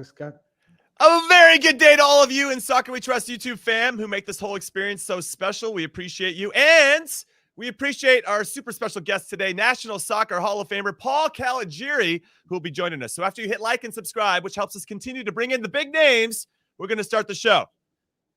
Scott. A very good day to all of you in Soccer We Trust YouTube fam who make this whole experience so special. We appreciate you. And we appreciate our super special guest today, National Soccer Hall of Famer Paul Caligiuri, who will be joining us. So after you hit like and subscribe, which helps us continue to bring in the big names, we're going to start the show.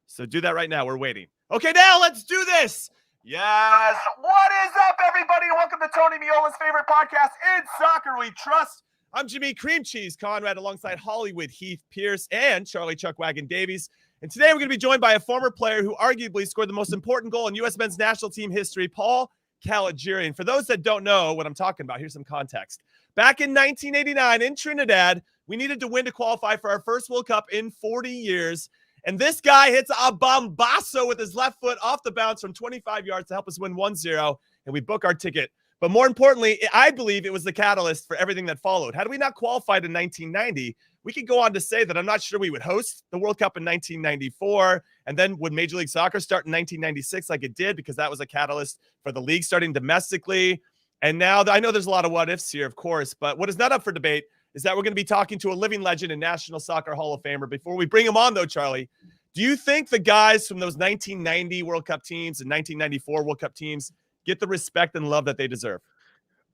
So do that right now. We're waiting. Okay, now let's do this. Yes. What is up, everybody? Welcome to Tony Meola's favorite podcast, In Soccer We Trust. I'm Jimmy Cream Cheese Conrad alongside Hollywood Heath Pearce and Charlie Chuck Wagon Davies. And today we're going to be joined by a former player who arguably scored the most important goal in U.S. men's national team history, Paul Caligiuri. And for those that don't know what I'm talking about, here's some context. Back in 1989 in Trinidad, we needed to win to qualify for our first World Cup in 40 years. And this guy hits a bombasso with his left foot off the bounce from 25 yards to help us win 1-0, and we book our ticket. But more importantly, I believe it was the catalyst for everything that followed. Had we not qualified in 1990, we could go on to say that I'm not sure we would host the World Cup in 1994. And then would Major League Soccer start in 1996 like it did, because that was a catalyst for the league starting domestically. And now I know there's a lot of what ifs here, of course, but what is not up for debate is that we're going to be talking to a living legend and National Soccer Hall of Famer. Before we bring him on, though, Charlie, do you think the guys from those 1990 World Cup teams and 1994 World Cup teams get the respect and love that they deserve?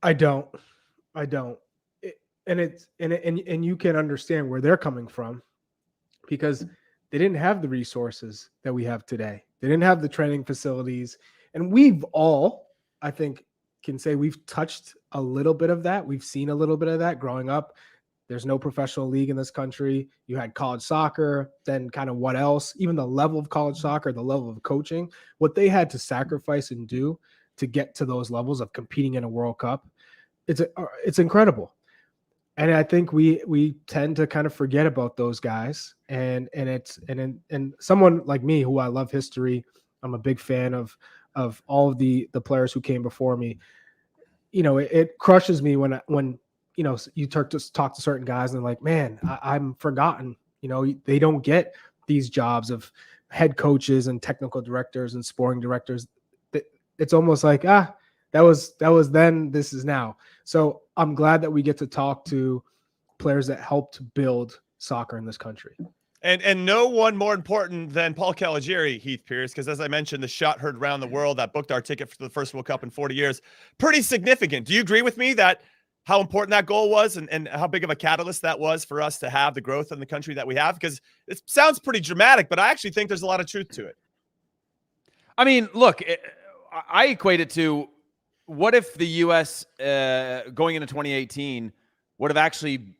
I don't. And you can understand where they're coming from, because they didn't have the resources that we have today. They didn't have the training facilities. And we've all, I think, can say we've touched a little bit of that. We've seen a little bit of that growing up. There's no professional league in this country. You had college soccer, then kind of what else? Even the level of college soccer, the level of coaching, what they had to sacrifice and do to get to those levels of competing in a World Cup, it's incredible. And I think we tend to kind of forget about those guys. And someone like me, who I love history, I'm a big fan of all of the players who came before me. You know, it crushes me when you know, you talk to certain guys and like, man, I'm forgotten. You know, they don't get these jobs of head coaches and technical directors and sporting directors. It's almost like, that was then, this is now. So I'm glad that we get to talk to players that helped build soccer in this country. And no one more important than Paul Caligiuri, Heath Pearce, because as I mentioned, the shot heard around the world that booked our ticket for the first World Cup in 40 years. Pretty significant. Do you agree with me that how important that goal was and how big of a catalyst that was for us to have the growth in the country that we have? Because it sounds pretty dramatic, but I actually think there's a lot of truth to it. I mean, look, I equate it to, what if the U.S. Going into 2018 would have actually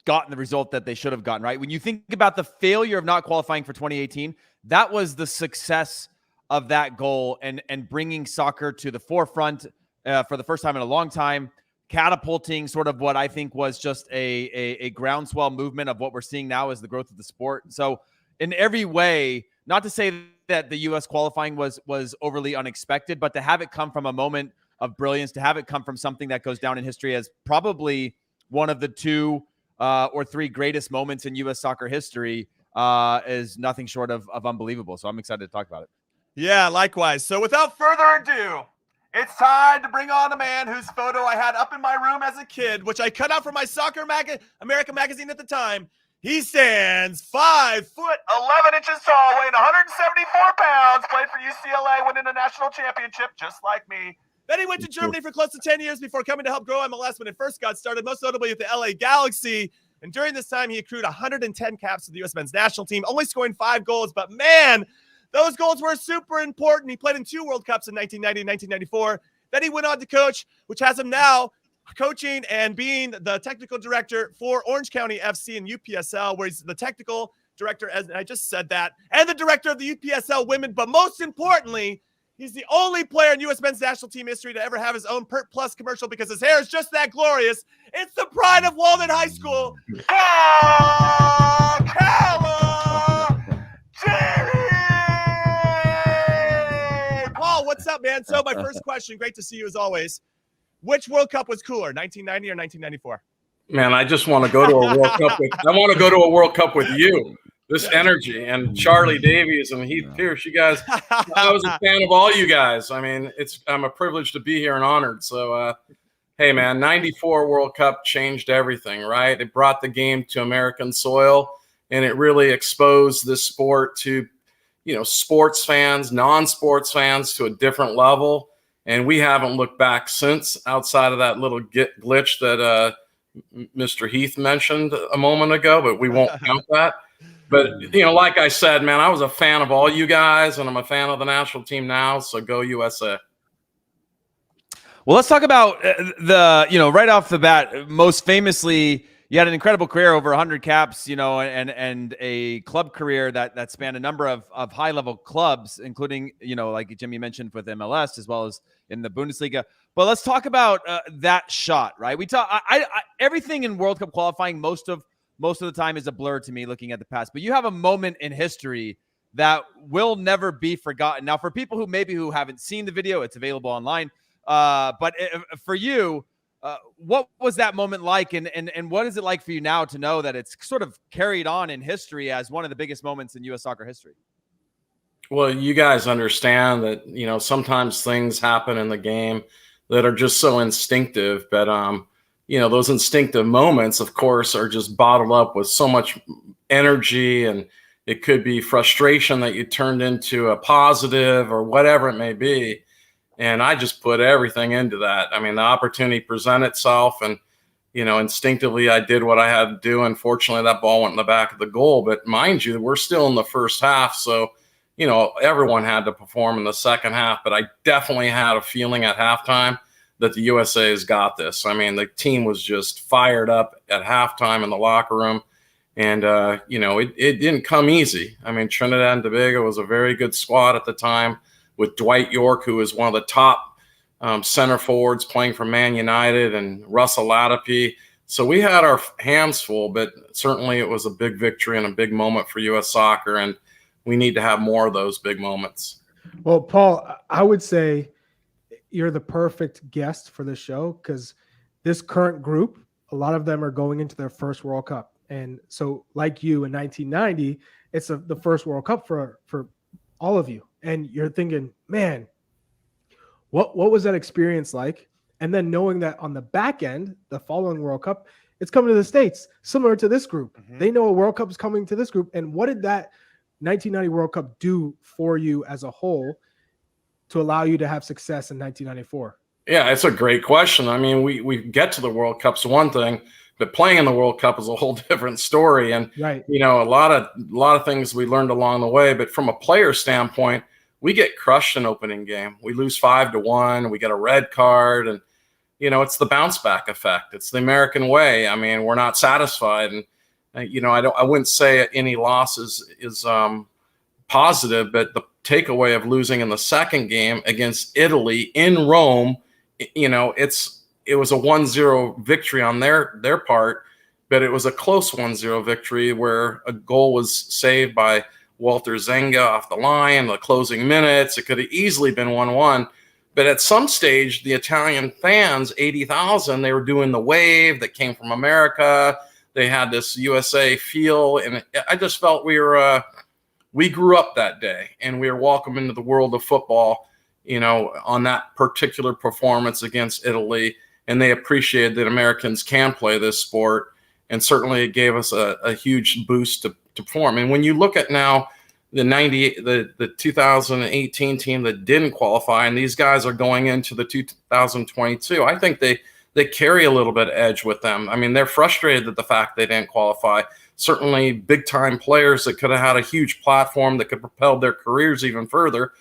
gotten the result that they should have gotten, right? When you think about the failure of not qualifying for 2018, that was the success of that goal and bringing soccer to the forefront for the first time in a long time, catapulting sort of what I think was just a groundswell movement of what we're seeing now as the growth of the sport. So in every way, not to say that the U.S. qualifying was overly unexpected, but to have it come from a moment of brilliance, to have it come from something that goes down in history as probably one of the two or three greatest moments in U.S. soccer history is nothing short of unbelievable. So I'm excited to talk about it. Yeah, likewise. So without further ado, it's time to bring on a man whose photo I had up in my room as a kid, which I cut out from my Soccer America magazine at the time. He stands 5 foot 11 inches tall, weighing 174 pounds, played for UCLA, winning a national championship just like me. Then he went to Germany for close to 10 years before coming to help grow MLS when it first got started, most notably with the LA Galaxy. And during this time, he accrued 110 caps for the U.S. men's national team, only scoring 5 goals. But man, those goals were super important. He played in 2 World Cups in 1990 and 1994. Then he went on to coach, which has him now coaching and being the technical director for Orange County FC and UPSL, where he's the technical director, as I just said that, and the director of the UPSL women. But most importantly, he's the only player in U.S. men's national team history to ever have his own Pert Plus commercial, because his hair is just that glorious. It's the pride of Walnut High School, Paul Caligiuri! Paul, what's up, man? So my first question, great to see you as always. Which World Cup was cooler, 1990 or 1994? Man, I just want to go to a World Cup with. I want to go to a World Cup with you. This energy and Charlie Davies and Heath Pearce, you guys. I was a fan of all you guys. I mean, I'm a privilege to be here and honored. So hey, man, 94 World Cup changed everything, right? It brought the game to American soil, and it really exposed this sport to, sports fans, non-sports fans to a different level. And we haven't looked back since, outside of that little glitch that Mr. Heath mentioned a moment ago, but we won't count that. But, like I said, man, I was a fan of all you guys, and I'm a fan of the national team now, so go USA. Well, let's talk about right off the bat, most famously, you had an incredible career, over 100 caps, and a club career that spanned a number of high-level clubs, including, like Jimmy mentioned, with MLS as well as in the Bundesliga. But let's talk about that shot, right? We talk everything in World Cup qualifying most of the time is a blur to me looking at the past. But you have a moment in history that will never be forgotten. Now, for people who haven't seen the video, it's available online. But for you, what was that moment like, and what is it like for you now to know that it's sort of carried on in history as one of the biggest moments in U.S. soccer history? Well, you guys understand that, sometimes things happen in the game that are just so instinctive, but, those instinctive moments, of course, are just bottled up with so much energy, and it could be frustration that you turned into a positive or whatever it may be. And I just put everything into that. I mean, the opportunity presented itself, and, instinctively I did what I had to do. Unfortunately, that ball went in the back of the goal. But mind you, we're still in the first half. So, everyone had to perform in the second half. But I definitely had a feeling at halftime that the USA has got this. I mean, the team was just fired up at halftime in the locker room. And, it didn't come easy. I mean, Trinidad and Tobago was a very good squad at the time, with Dwight York, who is one of the top center forwards playing for Man United, and Russell Latipi. So we had our hands full, but certainly it was a big victory and a big moment for U.S. soccer, and we need to have more of those big moments. Well, Paul, I would say you're the perfect guest for the show, because this current group, a lot of them are going into their first World Cup. And so like you in 1990, it's the first World Cup for all of you. And you're thinking, man, what was that experience like? And then knowing that on the back end, the following World Cup, it's coming to the States, similar to this group. Mm-hmm. They know a World Cup is coming to this group. And what did that 1990 World Cup do for you as a whole to allow you to have success in 1994? Yeah, it's a great question. I mean, we get to the World Cup's one thing, but playing in the World Cup is a whole different story. And, right. A lot of things we learned along the way. But from a player standpoint, we get crushed in opening game. We lose 5-1. We get a red card, and it's the bounce back effect. It's the American way. I mean, we're not satisfied, and I wouldn't say any loss is positive, but the takeaway of losing in the second game against Italy in Rome, it was a 1-0 victory on their part, but it was a close 1-0 victory where a goal was saved by Walter Zenga off the line, the closing minutes. It could have easily been 1-1. But at some stage, the Italian fans, 80,000, they were doing the wave that came from America. They had this USA feel. And I just felt we grew up that day, and we were welcomed into the world of football, on that particular performance against Italy. And they appreciated that Americans can play this sport. And certainly it gave us a huge boost to perform. And when you look at now the 2018 team that didn't qualify, and these guys are going into the 2022, I think they carry a little bit of edge with them. I mean, they're frustrated at the fact they didn't qualify. Certainly big time players that could have had a huge platform that could propel their careers even further.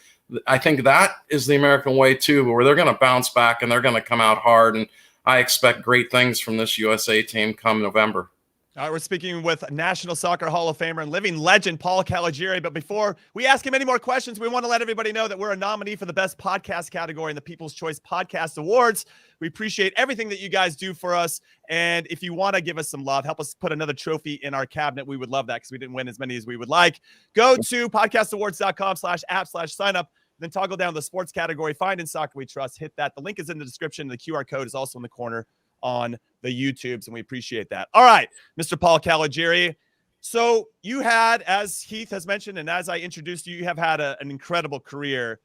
I think that is the American way too, where they're going to bounce back and they're going to come out hard. And I expect great things from this USA team come November. All right, we're speaking with National Soccer Hall of Famer and living legend Paul Caligiuri. But before we ask him any more questions, we want to let everybody know that we're a nominee for the Best Podcast category in the People's Choice Podcast Awards. We appreciate everything that you guys do for us. And if you want to give us some love, help us put another trophy in our cabinet. We would love that, because we didn't win as many as we would like. Go to podcastawards.com/app/signup. Then toggle down the sports category, find In Soccer We Trust, hit that. The link is in the description. The QR code is also in the corner on the YouTubes, and we appreciate that. All right, Mr. Paul Caligiuri. So you had, as Heath has mentioned, and as I introduced you, you have had an incredible career.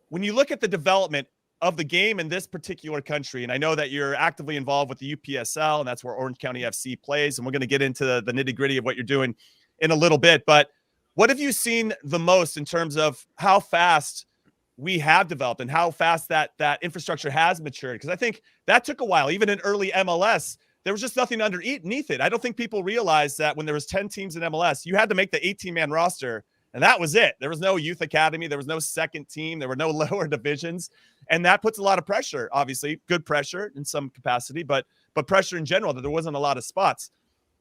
When you look at the development of the game in this particular country, and I know that you're actively involved with the UPSL, and that's where Orange County FC plays, and we're going to get into the nitty-gritty of what you're doing in a little bit, but what have you seen the most in terms of how fast we have developed and how fast that infrastructure has matured? Because I think that took a while. Even in early MLS, there was just nothing underneath it. I don't think people realized that when there was 10 teams in MLS, you had to make the 18-man roster, and that was it. There was no youth academy. There was no second team. There were no lower divisions, and that puts a lot of pressure, obviously. Good pressure in some capacity, but pressure in general that there wasn't a lot of spots.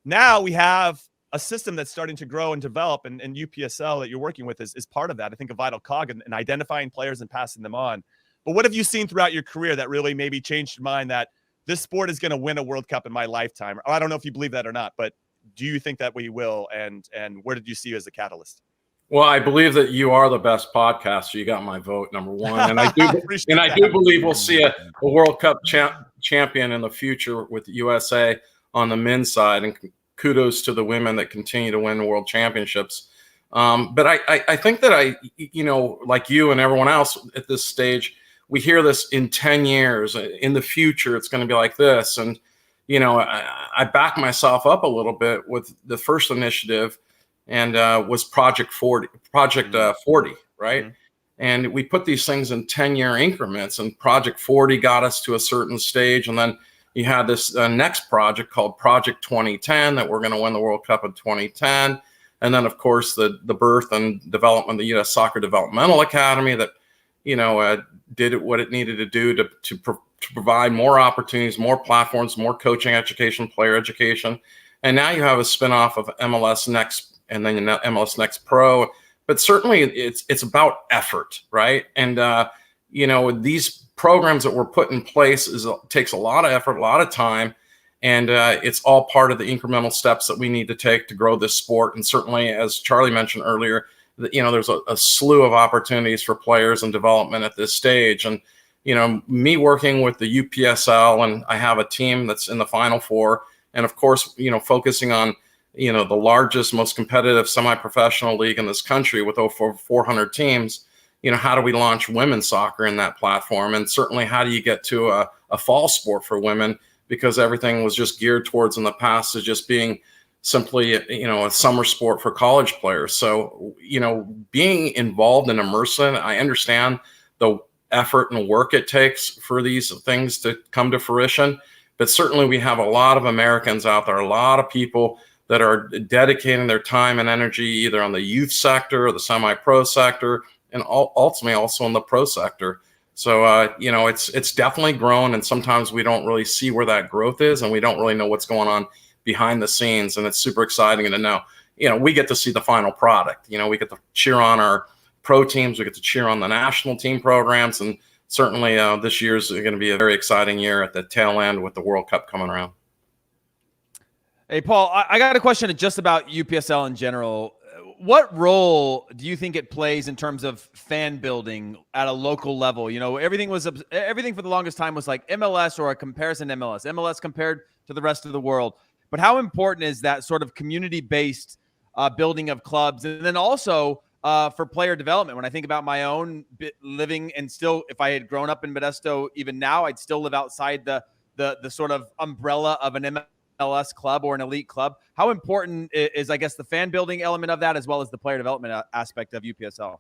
Now we have a system that's starting to grow and develop, and UPSL that you're working with is part of that. I think a vital cog in identifying players and passing them on. But what have you seen throughout your career that really maybe changed your mind that this sport is going to win a World Cup in my lifetime? I don't know if you believe that or not, but do you think that we will? And where did you see you as a catalyst? Well, I believe that you are the best podcaster. You got my vote, number one, and I do believe we'll see a World Cup champion in the future with the USA on the men's side, and kudos to the women that continue to win world championships. But I think that like you and everyone else at this stage, we hear this in 10 years, in the future, it's going to be like this. And, I back myself up a little bit with the first initiative, and was Project 40, right? Mm-hmm. And we put these things in 10-year increments, and Project 40 got us to a certain stage. And then you had this next project called Project 2010 that we're going to win the World Cup in 2010. And then, of course, the birth and development of the U.S. Soccer Developmental Academy that, did what it needed to do to provide more opportunities, more platforms, more coaching education, player education. And now you have a spinoff of MLS Next and then MLS Next Pro. But certainly it's about effort, right? And, these programs that were put in place takes a lot of effort, a lot of time, and it's all part of the incremental steps that we need to take to grow this sport. And certainly, as Charlie mentioned earlier, there's a slew of opportunities for players and development at this stage. And me working with the UPSL, and I have a team that's in the Final Four, and of course, focusing on the largest, most competitive semi-professional league in this country with over 400 teams. How do we launch women's soccer in that platform? And certainly, how do you get to a fall sport for women? Because everything was just geared towards in the past as just being simply, a summer sport for college players. So, being involved and immersed in it, I understand the effort and work it takes for these things to come to fruition. But certainly, we have a lot of Americans out there, a lot of people that are dedicating their time and energy either on the youth sector or the semi-pro sector, and ultimately also in the pro sector. So, it's definitely grown, and sometimes we don't really see where that growth is, and we don't really know what's going on behind the scenes. And it's super exciting to know, we get to see the final product. We get to cheer on our pro teams, we get to cheer on the national team programs, and certainly this year's going to be a very exciting year at the tail end with the World Cup coming around. Hey, Paul, I got a question just about UPSL in general. What role do you think it plays in terms of fan building at a local level? Everything for the longest time was like MLS or a comparison to MLS compared to the rest of the world. But how important is that sort of community-based building of clubs? And then also for player development, when I think about my own living, and still, if I had grown up in Modesto, even now, I'd still live outside the sort of umbrella of an MLS club or an elite club. How important is, I guess, the fan building element of that, as well as the player development aspect of UPSL?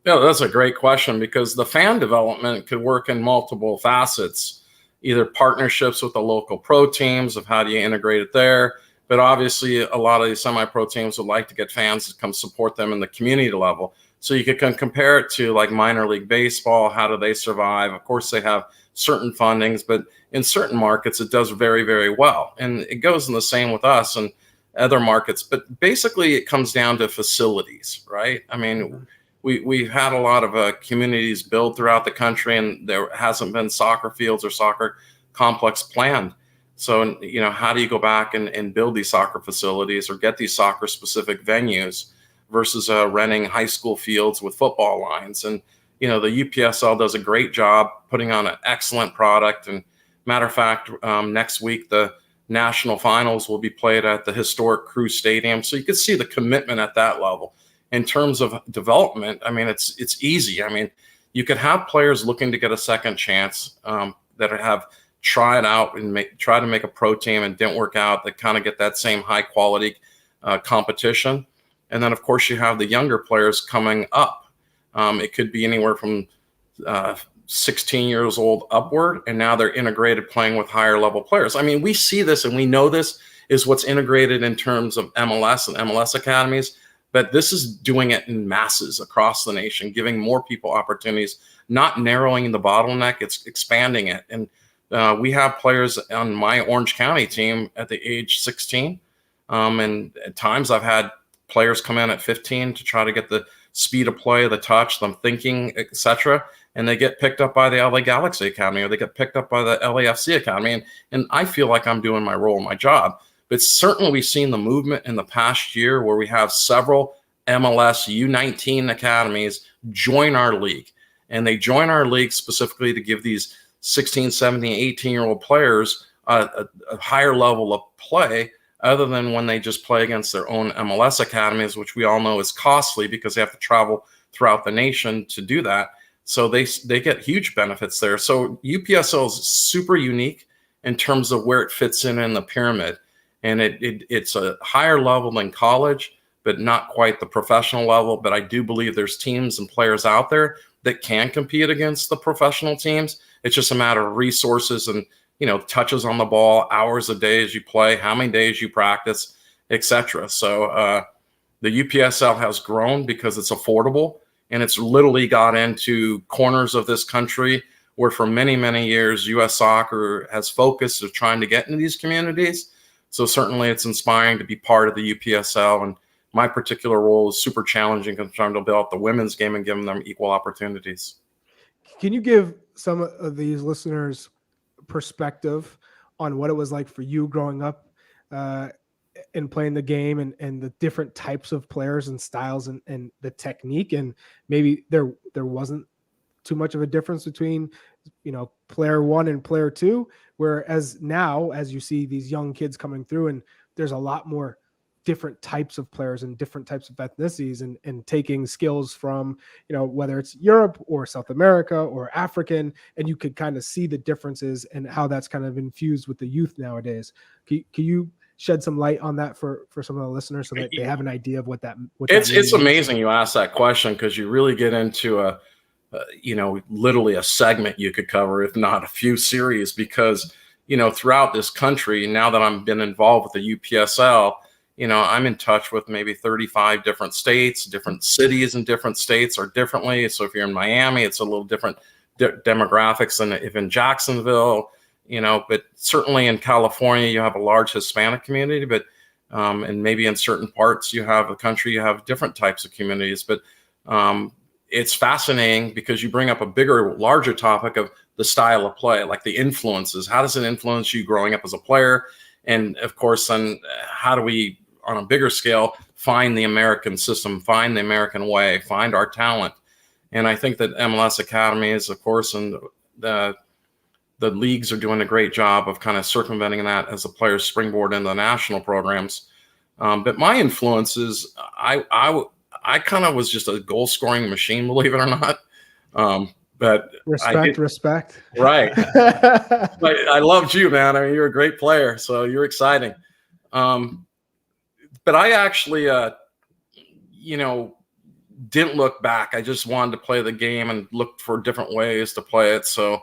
Yeah, that's a great question, because the fan development could work in multiple facets, either partnerships with the local pro teams of how do you integrate it there. But obviously, a lot of these semi-pro teams would like to get fans to come support them in the community level. So you can compare it to like minor league baseball. How do they survive? Of course, they have certain fundings, but in certain markets, it does very, very well. And it goes in the same with us and other markets. But basically, it comes down to facilities, right? I mean, we've had a lot of communities built throughout the country, and there hasn't been soccer fields or soccer complex planned. So, how do you go back and build these soccer facilities or get these soccer specific venues versus renting high school fields with football lines? And, the UPSL does a great job putting on an excellent product. And matter of fact, next week, the national finals will be played at the historic Crew Stadium. So you can see the commitment at that level. In terms of development, I mean, it's easy. I mean, you could have players looking to get a second chance that have tried out and try to make a pro team and didn't work out, that kind of get that same high quality competition. And then, of course, you have the younger players coming up. It could be anywhere from 16 years old upward, and now they're integrated playing with higher level players. I mean, we see this and we know this is what's integrated in terms of MLS and MLS academies, but this is doing it in masses across the nation, giving more people opportunities, not narrowing the bottleneck, it's expanding it. And we have players on my Orange County team at the age 16. And at times I've had players come in at 15 to try to get the speed of play, the touch, the thinking, etc. And they get picked up by the LA Galaxy Academy, or they get picked up by the LAFC Academy. And I feel like I'm doing my role, my job. But certainly we've seen the movement in the past year where we have several MLS U19 academies join our league. And they join our league specifically to give these 16, 17, 18-year-old players a higher level of play, other than when they just play against their own MLS academies, which we all know is costly because they have to travel throughout the nation to do that. So they get huge benefits there. So UPSL is super unique in terms of where it fits in the pyramid. And it's a higher level than college, but not quite the professional level. But I do believe there's teams and players out there that can compete against the professional teams. It's just a matter of resources and, touches on the ball, hours a day as you play, how many days you practice, etc. So the UPSL has grown because it's affordable, and it's literally got into corners of this country where for many, many years, U.S. Soccer has focused of trying to get into these communities. So certainly it's inspiring to be part of the UPSL. And my particular role is super challenging because I'm trying to build up the women's game and giving them equal opportunities. Can you give some of these listeners perspective on what it was like for you growing up and playing the game, and the different types of players and styles and the technique? And maybe there wasn't too much of a difference between, player one and player two, whereas now, as you see these young kids coming through, and there's a lot more different types of players and different types of ethnicities, and taking skills from, whether it's Europe or South America or African, and you could kind of see the differences and how that's kind of infused with the youth nowadays. Can you shed some light on that for some of the listeners so that they have an idea of what that it's amazing you asked that question, because you really get into literally a segment you could cover, if not a few series, because, throughout this country, now that I've been involved with the UPSL, I'm in touch with maybe 35 different states, different cities in different states are differently. So if you're in Miami, it's a little different demographics than if in Jacksonville, but certainly in California, you have a large Hispanic community, but and maybe in certain parts you have a country, you have different types of communities. But it's fascinating because you bring up a larger topic of the style of play, like the influences. How does it influence you growing up as a player? And of course, then how do we, on a bigger scale, find the American system, find the American way, find our talent? And I think that MLS academies, of course, and the leagues are doing a great job of kind of circumventing that as the players springboard into the national programs. But my influences, I kind of was just a goal scoring machine, believe it or not. But respect. Right. But I loved you, man. I mean, you're a great player, so you're exciting. But I actually, didn't look back. I just wanted to play the game and looked for different ways to play it. So,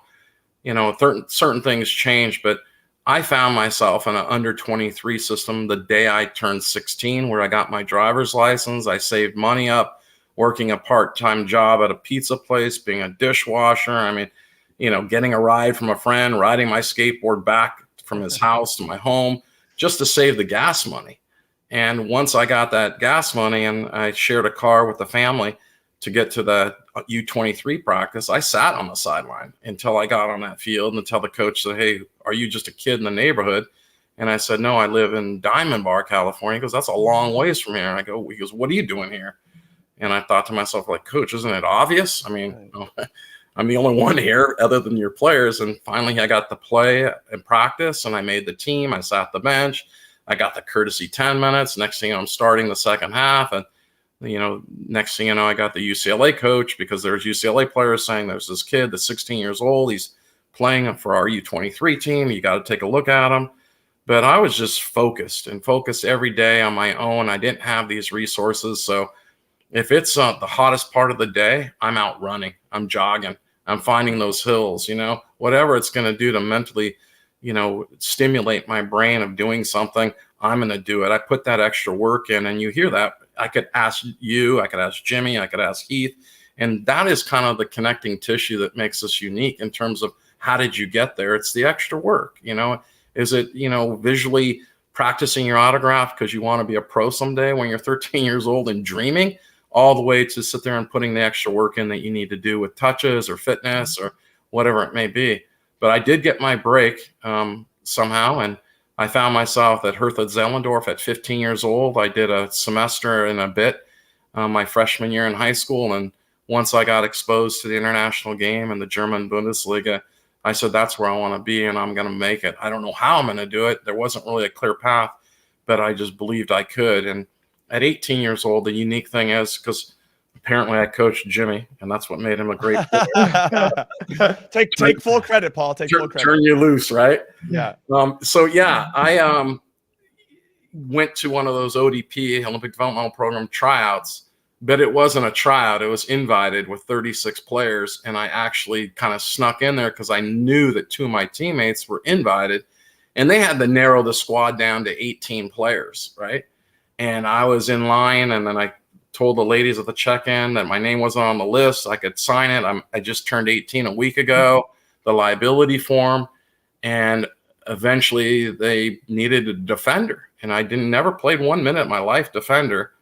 certain things changed, but I found myself in an under 23 system the day I turned 16, where I got my driver's license. I saved money up, working a part-time job at a pizza place, being a dishwasher. I mean, getting a ride from a friend, riding my skateboard back from his house to my home just to save the gas money. And once I got that gas money and I shared a car with the family to get to the U23 practice, I sat on the sideline until I got on that field and until the coach said, "Hey, are you just a kid in the neighborhood?" And I said, "No, I live in Diamond Bar, California." He goes, "That's a long ways from here." And he goes, "What are you doing here?" And I thought to myself, like, "Coach, isn't it obvious? I mean, I'm the only one here other than your players." And finally I got to play and practice, and I made the team. I sat the bench. I got the courtesy 10 minutes. Next thing I'm starting the second half. And Next thing you know, I got the UCLA coach because there's UCLA players saying there's this kid that's 16 years old. He's playing for our U23 team. You got to take a look at him. But I was just focused every day on my own. I didn't have these resources. So if it's the hottest part of the day, I'm out running, I'm jogging, I'm finding those hills, whatever it's going to do to mentally, stimulate my brain of doing something, I'm going to do it. I put that extra work in, and you hear that. I could ask you, I could ask Jimmy, I could ask Heath. And that is kind of the connecting tissue that makes us unique in terms of how did you get there? It's the extra work, Is it, visually practicing your autograph because you want to be a pro someday when you're 13 years old and dreaming, all the way to sit there and putting the extra work in that you need to do with touches or fitness or whatever it may be. But I did get my break somehow, and I found myself at Hertha Zehlendorf at 15 years old. I did a semester and a bit my freshman year in high school, and once I got exposed to the international game and the German Bundesliga, I said, that's where I want to be, and I'm going to make it. I don't know how I'm going to do it. There wasn't really a clear path, but I just believed I could. And at 18 years old, the unique thing is, because apparently I coached Jimmy, and that's what made him a great player. Take full credit, Paul. Take full credit. Turn you loose, right? Yeah. I went to one of those ODP, Olympic Developmental Program tryouts, but it wasn't a tryout. It was invited with 36 players, and I actually kind of snuck in there because I knew that 2 of my teammates were invited, and they had to narrow the squad down to 18 players, right? And I was in line, and then I told the ladies at the check-in that my name wasn't on the list. I could sign it. I just turned 18 a week ago, the liability form, and eventually they needed a defender, and I never played 1 minute of my life defender.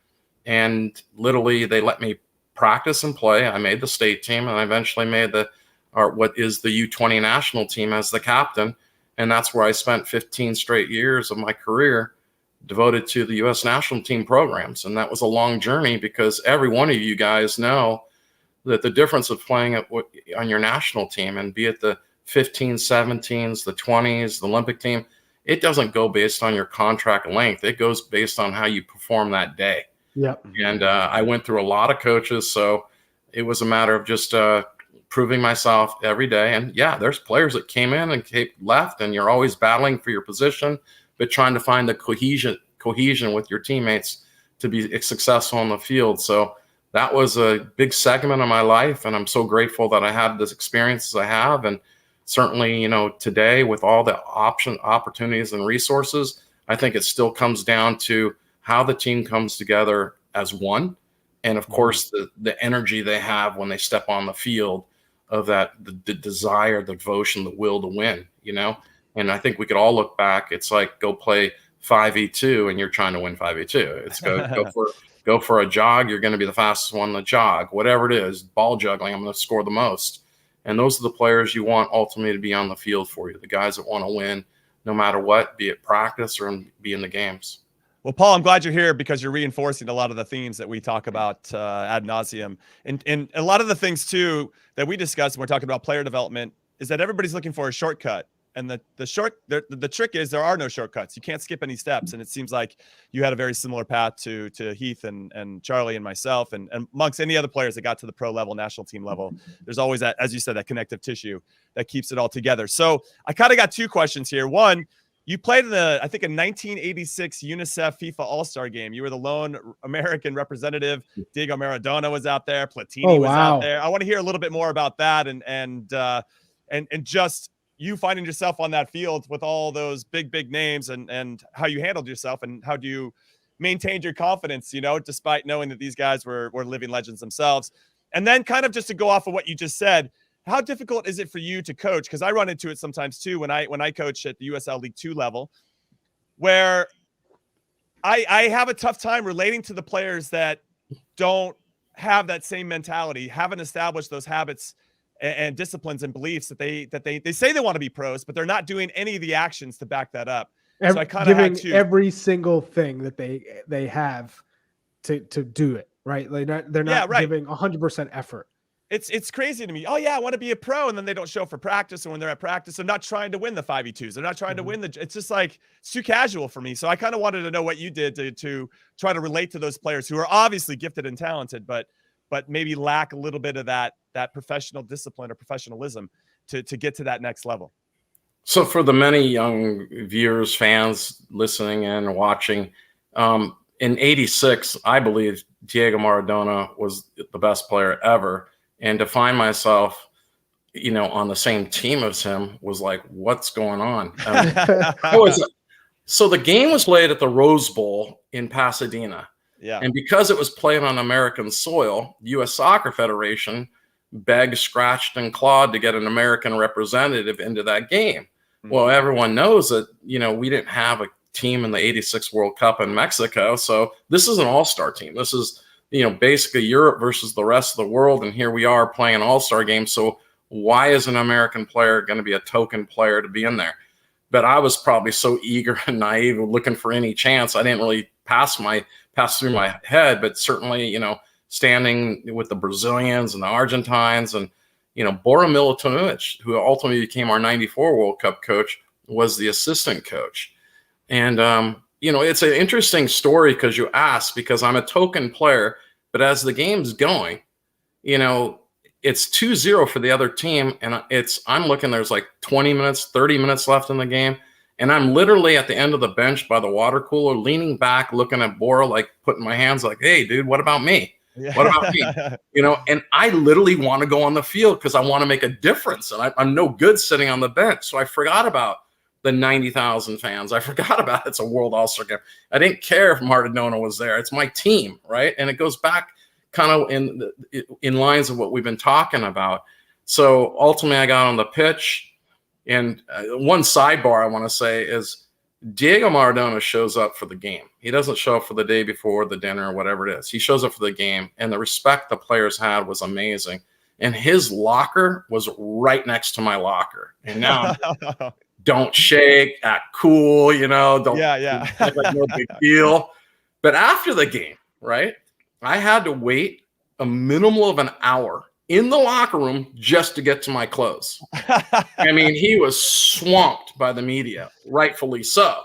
And literally, they let me practice and play. I made the state team, and I eventually made what is the U20 national team as the captain. And that's where I spent 15 straight years of my career devoted to the U.S. national team programs. And that was a long journey because every one of you guys know that the difference of playing on your national team, and be it the 15s, 17s, the 20s, the Olympic team, it doesn't go based on your contract length. It goes based on how you perform that day. Yep. And I went through a lot of coaches, so it was a matter of just proving myself every day. And yeah, there's players that came in and left, and you're always battling for your position, but trying to find the cohesion with your teammates to be successful on the field. So that was a big segment of my life, and I'm so grateful that I had this experience as I have. And certainly, today with all the opportunities and resources, I think it still comes down to how the team comes together as one. And of course, the energy they have when they step on the field of that, the desire, the devotion, the will to win, And I think we could all look back. It's like go play 5v2 and you're trying to win 5v2. It's go for a jog. You're going to be the fastest one to jog, whatever it is, ball juggling. I'm going to score the most. And those are the players you want ultimately to be on the field for you. The guys that want to win no matter what, be it practice or be in the games. Well, Paul, I'm glad you're here because you're reinforcing a lot of the themes that we talk about ad nauseum. And a lot of the things, too, that we discussed when we're talking about player development is that everybody's looking for a shortcut. And the trick is there are no shortcuts. You can't skip any steps. And it seems like you had a very similar path to Heath and Charlie and myself and amongst any other players that got to the pro level, national team level. There's always that, as you said, that connective tissue that keeps it all together. So I kind of got 2 questions here. One, you played in a 1986 UNICEF FIFA All-Star game. You were the lone American representative. Diego Maradona was out there. Platini was out there. I want to hear a little bit more about that and just you finding yourself on that field with all those big names and how you handled yourself and how do you maintain your confidence, despite knowing that these guys were living legends themselves. And then kind of just to go off of what you just said, how difficult is it for you to coach? Because I run into it sometimes too when I coach at the USL League 2 level, where I have a tough time relating to the players that don't have that same mentality, haven't established those habits and disciplines and beliefs that they say they want to be pros, but they're not doing any of the actions to back that up. So I kind of had to every single thing that they have to do it right. Like they're not giving 100% effort. it's crazy to me. Oh yeah, I want to be a pro, and then they don't show up for practice, and when they're at practice, they're not trying to win the 5v2s. They're not trying to win the. It's just like it's too casual for me. So I kind of wanted to know what you did to try to relate to those players who are obviously gifted and talented, but maybe lack a little bit of that professional discipline or professionalism to get to that next level. So for the many young viewers, fans listening in and watching, in '86, I believe Diego Maradona was the best player ever. And to find myself, on the same team as him was like, what's going on? So the game was played at the Rose Bowl in Pasadena. Yeah. And because it was played on American soil, the U.S. Soccer Federation begged, scratched, and clawed to get an American representative into that game. Well, everyone knows that, we didn't have a team in the '86 World Cup in Mexico. So this is an all-star team. This is, basically Europe versus the rest of the world. And here we are playing an all-star game. So why is an American player going to be a token player to be in there? But I was probably so eager and naive, looking for any chance. I didn't really pass through my head, but certainly, standing with the Brazilians and the Argentines and, Bora Milutinovic, who ultimately became our '94 World Cup coach, was the assistant coach. And, it's an interesting story because you asked, because I'm a token player, but as the game's going, it's 2-0 for the other team. And I'm looking, there's like 20 minutes, 30 minutes left in the game. And I'm literally at the end of the bench by the water cooler, leaning back, looking at Bora, like putting my hands like, hey, dude, what about me? Yeah. What about me? And I literally want to go on the field because I want to make a difference. And I'm no good sitting on the bench. So I forgot about the 90,000 fans. I forgot about it's a World All-Star game. I didn't care if Maradona was there. It's my team, right? And it goes back kind of in lines of what we've been talking about. So ultimately, I got on the pitch. And one sidebar I want to say is Diego Maradona shows up for the game. He doesn't show up for the day before, the dinner, or whatever it is. He shows up for the game, and the respect the players had was amazing. And his locker was right next to my locker. And now don't shake, act cool, don't act like no big deal. But after the game, right, I had to wait a minimum of an hour in the locker room just to get to my clothes. I mean, he was swamped by the media, rightfully so.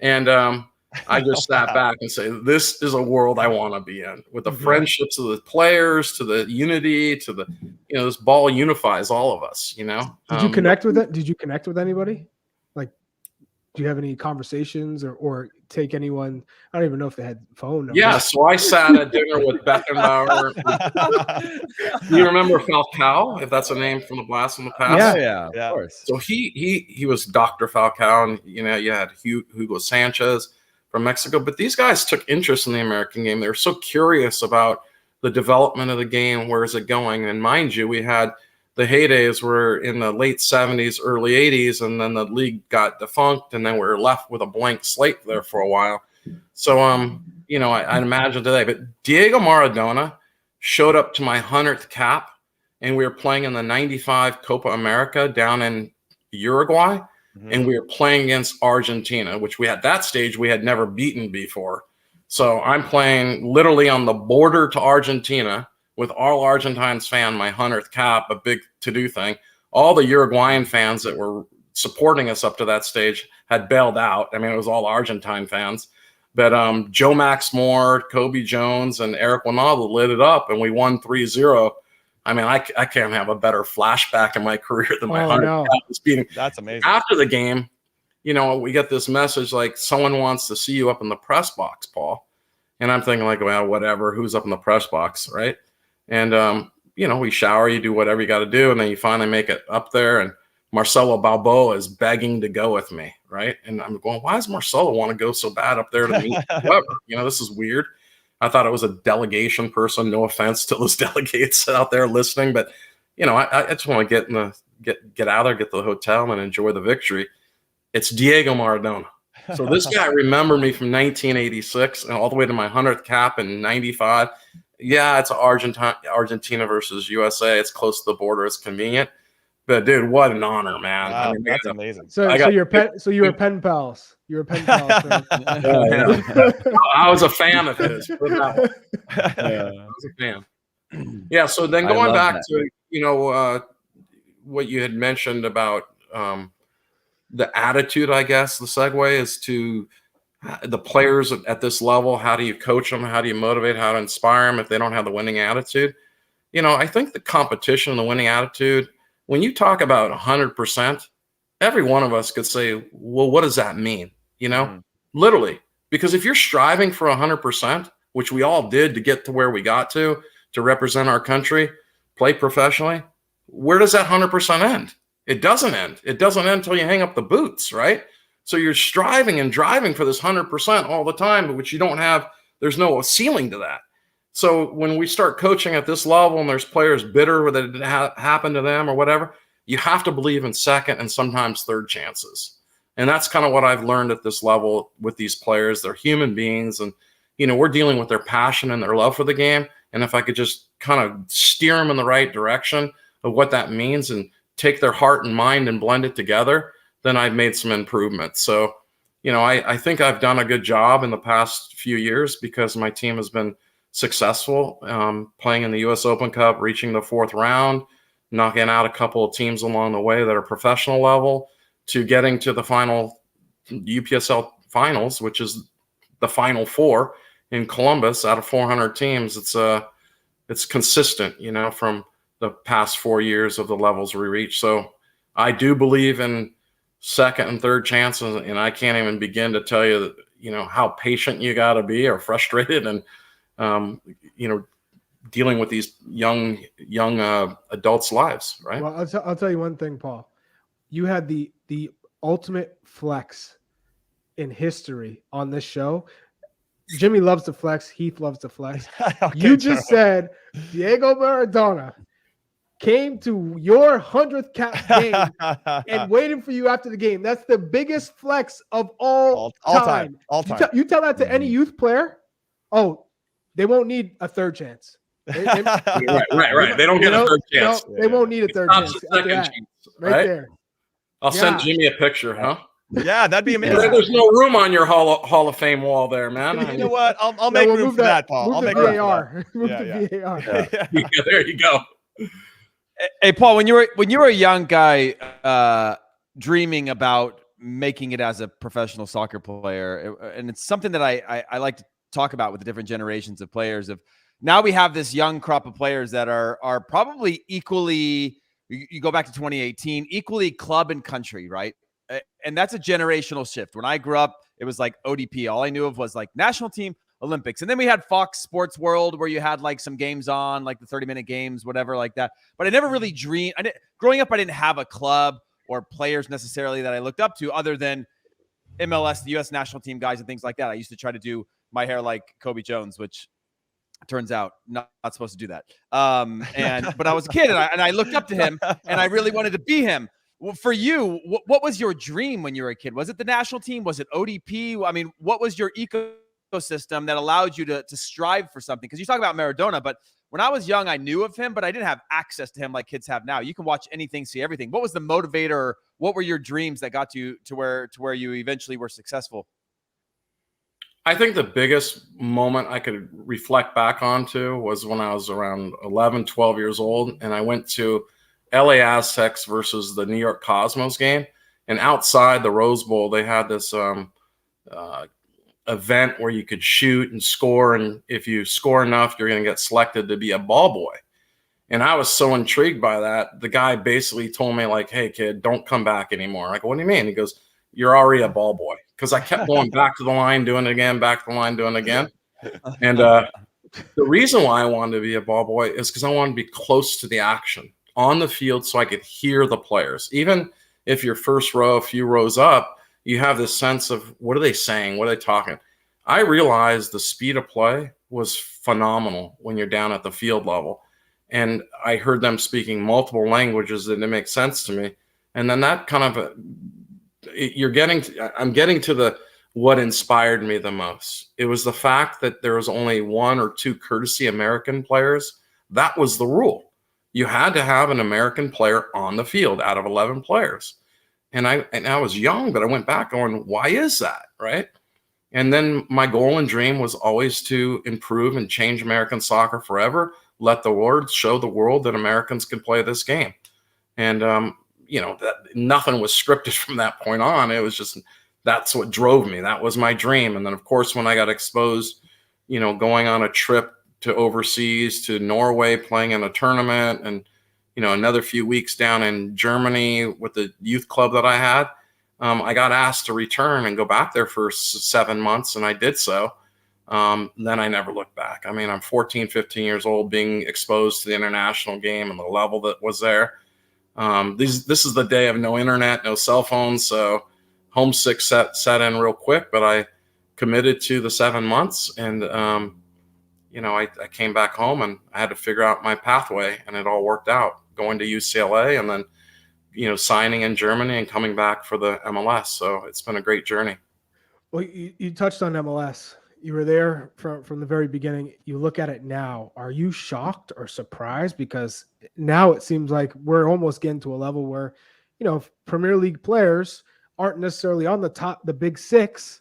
And I just sat back and say, this is a world I want to be in, with the friendships of the players, to the unity, to the, this ball unifies all of us, Did you connect with it? Did you connect with anybody? Like, do you have any conversations or take anyone? I don't even know if they had phone numbers. Yeah, so I sat at dinner with Beckenbauer. Do you remember Falcao, if that's a name from the blast from the past? Yeah, of course. So he was Dr. Falcao, and you had Hugo Sanchez from Mexico. But these guys took interest in the American game. They were so curious about the development of the game. Where is it going? And mind you, we had the heydays were in the late 70s, early 80s, and then the league got defunct, and then we were left with a blank slate there for a while. So, I imagine today. But Diego Maradona showed up to my 100th cap, and we were playing in the '95 Copa America down in Uruguay, and we were playing against Argentina, which at that stage we had never beaten before. So I'm playing literally on the border to Argentina, with all Argentines fan, my 100th cap, a big to-do thing. All the Uruguayan fans that were supporting us up to that stage had bailed out. I mean, it was all Argentine fans. But Joe Max Moore, Kobe Jones, and Eric Winaldo lit it up, and we won 3-0. I mean, I can't have a better flashback in my career than my 100th cap was beating. That's amazing. After the game, we get this message like, someone wants to see you up in the press box, Paul. And I'm thinking like, well, whatever, who's up in the press box, right? And, we shower, you do whatever you got to do. And then you finally make it up there. And Marcelo Balboa is begging to go with me. Right. And I'm going, why does Marcelo want to go so bad up there to meet whoever? This is weird. I thought it was a delegation person. No offense to those delegates out there listening. But, I just want to get out there, get to the hotel and enjoy the victory. It's Diego Maradona. So this guy remembered me from 1986 and all the way to my 100th cap in '95. Yeah, it's Argentina versus USA. It's close to the border. It's convenient. But dude, what an honor, man! Wow, that's amazing. So you were pen pals. You were pen pals. Right? I was a fan of his. I was a fan. Yeah. So then I going love back that. to, what you had mentioned about the attitude, I guess the segue is to the players at this level. How do you coach them? How do you motivate? How to inspire them if they don't have the winning attitude? I think the competition and the winning attitude, when you talk about 100%, every one of us could say, well, what does that mean? Literally, because if you're striving for 100%, which we all did to get to where we got to represent our country, play professionally, where does that 100% end? It doesn't end. It doesn't end until you hang up the boots, right? So you're striving and driving for this 100% all the time, which you don't have. There's no ceiling to that. So when we start coaching at this level and there's players bitter that it happened to them or whatever, you have to believe in second and sometimes third chances. And that's kind of what I've learned at this level with these players. They're human beings, and we're dealing with their passion and their love for the game. And if I could just kind of steer them in the right direction of what that means and take their heart and mind and blend it together, then I've made some improvements. So, I think I've done a good job in the past few years because my team has been successful, playing in the US Open Cup, reaching the 4th round, knocking out a couple of teams along the way that are professional level, to getting to the final UPSL finals, which is the Final Four in Columbus out of 400 teams. It's consistent, from the past 4 years of the levels we reach. So I do believe in second and third chances, and I can't even begin to tell you, how patient you got to be or frustrated and, dealing with these young adults' lives, right? Well, I'll tell you one thing, Paul. You had the ultimate flex in history on this show. Jimmy loves to flex. Heath loves to flex. Okay, You just said Diego Maradona came to your 100th cap game and waiting for you after the game. That's the biggest flex of all time. All time. You tell that to any youth player, they won't need a third chance. Right. They don't get a third chance. They won't need a third chance. Second chance, right there. I'll send Jimmy a picture, huh? Yeah, that'd be amazing. There's no room on your Hall of Fame wall there, man. You know what? I'll make room for that, Paul. I'll make room for that. Move the VAR. Yeah, there you go. Hey, Paul, when you were a young guy dreaming about making it as a professional soccer player, and it's something that I like to talk about with the different generations of players. Of now we have this young crop of players that are probably equally. You go back to 2018, equally club and country, right? And that's a generational shift. When I grew up, it was like ODP. All I knew of was like national team, Olympics. And then we had Fox Sports World where you had like some games on, like the 30-minute games, whatever like that. But I never really dreamed. Growing up, I didn't have a club or players necessarily that I looked up to other than MLS, the U.S. national team guys and things like that. I used to try to do my hair like Kobe Jones, which turns out not supposed to do that. But I was a kid and I looked up to him and I really wanted to be him. Well, for you, what was your dream when you were a kid? Was it the national team? Was it ODP? I mean, what was your ecosystem that allowed you to strive for something? Because you talk about Maradona, but when I was young, I knew of him, but I didn't have access to him like kids have now. You can watch anything, see everything. What was the motivator? What were your dreams that got you to where you eventually were successful? I think the biggest moment I could reflect back onto was when I was around 11, 12 years old, and I went to LA Aztecs versus the New York Cosmos game. And outside the Rose Bowl, they had this event where you could shoot and score. And if you score enough, you're going to get selected to be a ball boy. And I was so intrigued by that. The guy basically told me, like, hey, kid, don't come back anymore. I go, what do you mean? He goes, you're already a ball boy. Because I kept going back to the line, doing it again, back to the line, doing it again. And the reason why I wanted to be a ball boy is because I wanted to be close to the action on the field so I could hear the players. Even if you're first row, a few rows up, you have this sense of what are they saying? What are they talking? I realized the speed of play was phenomenal when you're down at the field level. And I heard them speaking multiple languages that didn't make sense to me. And then that kind of I'm getting to what inspired me the most. It was the fact that there was only one or two courtesy American players. That was the rule. You had to have an American player on the field out of 11 players. And I was young, but I went back going, why is that, right? And then my goal and dream was always to improve and change American soccer forever, let the world show the world that Americans can play this game. And, that nothing was scripted from that point on. It was just, that's what drove me. That was my dream. And then, of course, when I got exposed, going on a trip to overseas to Norway, playing in a tournament, and, another few weeks down in Germany with the youth club that I had, I got asked to return and go back there for 7 months, and I did so. Then I never looked back. I mean, I'm 14, 15 years old, being exposed to the international game and the level that was there. This is the day of no internet, no cell phones, so homesick set in real quick, but I committed to the 7 months, and I came back home, and I had to figure out my pathway, and it all worked out, going to UCLA and then signing in Germany and coming back for the MLS. So it's been a great journey. Well, you touched on MLS. You were there from the very beginning. You look at it now. Are you shocked or surprised? Because now it seems like we're almost getting to a level where, Premier League players aren't necessarily on the top, the big six.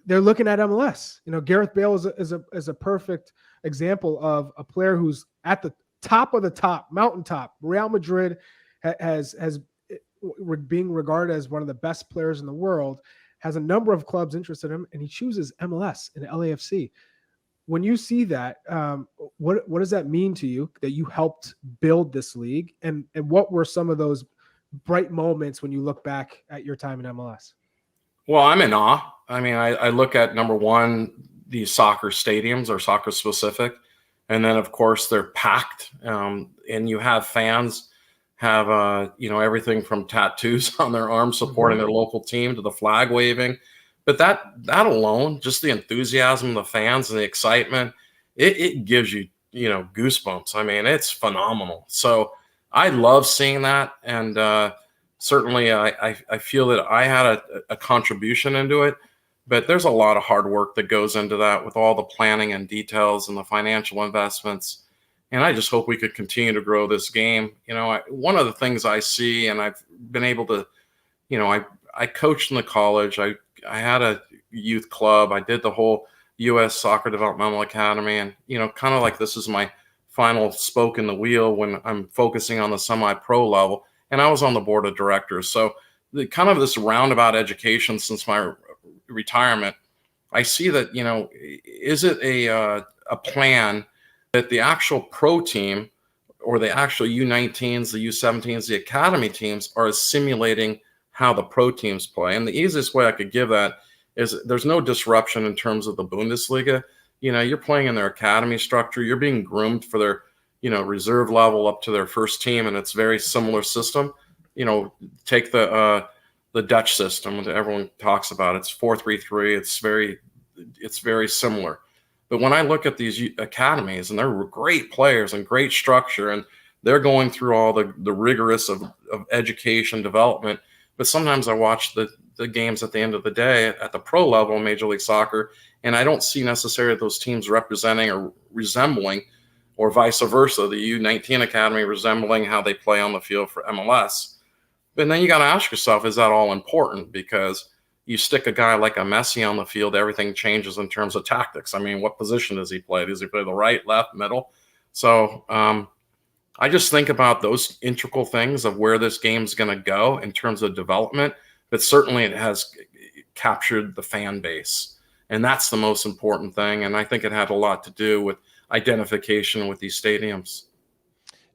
They're looking at MLS. Gareth Bale is a perfect example of a player who's at the top of the top, mountaintop. Real Madrid has being regarded as one of the best players in the world, has a number of clubs interested in him, and he chooses MLS and LAFC. When you see that, what does that mean to you that you helped build this league? And what were some of those bright moments when you look back at your time in MLS? Well, I'm in awe. I mean, I look at, number one, these soccer stadiums are soccer specific. And then, of course, they're packed. And you have fans have, everything from tattoos on their arms supporting their local team to the flag waving. But that alone, just the enthusiasm of the fans and the excitement, it gives you, goosebumps. I mean, it's phenomenal. So I love seeing that. And certainly I feel that I had a contribution into it. But there's a lot of hard work that goes into that, with all the planning and details and the financial investments. And I just hope we could continue to grow this game. One of the things I see, and I've been able to, I coached in the college. I had a youth club. I did the whole U.S. Soccer Developmental Academy. And, kind of like this is my final spoke in the wheel when I'm focusing on the semi-pro level. And I was on the board of directors. So the kind of this roundabout education since my retirement, I see that, is it a plan that the actual pro team or the actual U19s, the U17s, the academy teams are simulating how the pro teams play? And the easiest way I could give that is there's no disruption in terms of the Bundesliga. You're playing in their academy structure. You're being groomed for their, reserve level up to their first team. And it's very similar system. Take the Dutch system that everyone talks about. It's 4-3-3. It's very similar. But when I look at these academies, and they're great players and great structure, and they're going through all the rigorous of education development. But sometimes I watch the games at the end of the day at the pro level in Major League Soccer, and I don't see necessarily those teams representing or resembling, or vice versa, the U19 academy resembling how they play on the field for MLS. But then you got to ask yourself, is that all important? Because you stick a guy like a Messi on the field, everything changes in terms of tactics. I mean, what position does he play? Does he play the right, left, middle? So I just think about those integral things of where this game's going to go in terms of development. But certainly it has captured the fan base. And that's the most important thing. And I think it had a lot to do with identification with these stadiums.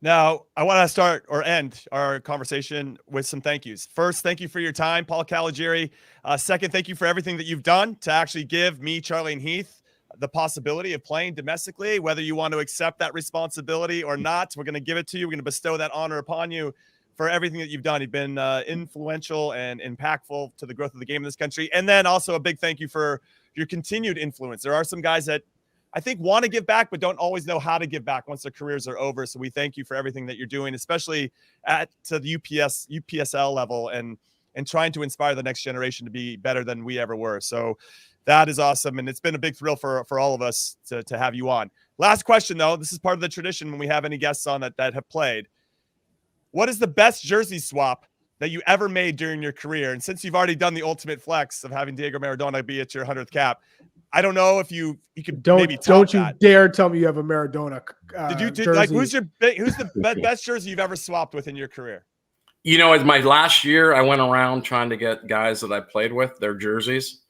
Now, I want to start or end our conversation with some thank yous. First, thank you for your time, Paul Caligiuri. Second, thank you for everything that you've done to actually give me, Charlie, and Heath the possibility of playing domestically. Whether you want to accept that responsibility or not, we're going to give it to you. We're going to bestow that honor upon you for everything that you've done. You've been influential and impactful to the growth of the game in this country. And then also a big thank you for your continued influence. There are some guys that I think want to give back, but don't always know how to give back once their careers are over. So we thank you for everything that you're doing, especially to the UPSL level and trying to inspire the next generation to be better than we ever were. So that is awesome. And it's been a big thrill for all of us to have you on. Last question though. This is part of the tradition when we have any guests on that have played. What is the best jersey swap that you ever made during your career? And since you've already done the ultimate flex of having Diego Maradona be at your 100th cap, I don't know if you could maybe top don't you that. dare tell me you have a Maradona jerseys. who's the best jersey you've ever swapped with in your career? You know, in my last year, I went around trying to get guys that I played with their jerseys.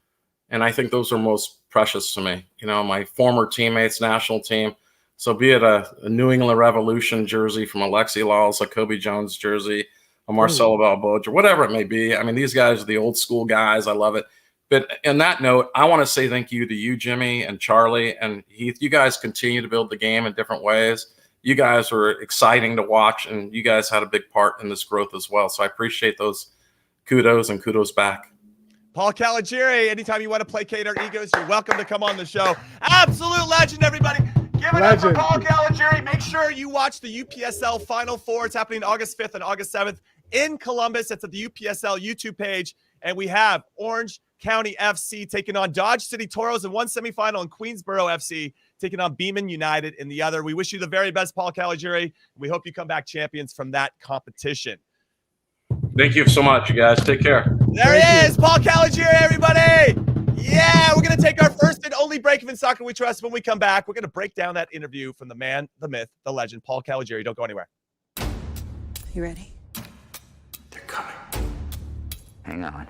And I think those are most precious to me. You know, my former teammates, national team. So be it a New England Revolution jersey from Alexi Laws, a Kobe Jones jersey, a Marcelo Balboa, or whatever it may be. I mean, these guys are the old school guys. I love it. But on that note, I want to say thank you to you, Jimmy, and Charlie, and Heath. You guys continue to build the game in different ways. You guys were exciting to watch, and you guys had a big part in this growth as well. So I appreciate those kudos and kudos back. Paul Caligiuri, anytime you want to placate our egos, you're welcome to come on the show. Absolute legend, everybody. Give it up for Paul Caligiuri. Make sure you watch the UPSL Final Four. It's happening August 5th and August 7th in Columbus. It's at the UPSL YouTube page. And we have Orange County FC taking on Dodge City Toros in one semifinal, and Queensboro FC taking on Beeman United in the other. We wish you the very best, Paul Caligiuri. We hope you come back champions from that competition. Thank you so much, you guys. Take care. There he is, Paul Caligiuri, everybody. Yeah, we're going to take our first and only break of In Soccer We Trust. When we come back, we're going to break down that interview from the man, the myth, the legend, Paul Caligiuri. Don't go anywhere. You ready? They're coming. Hang on.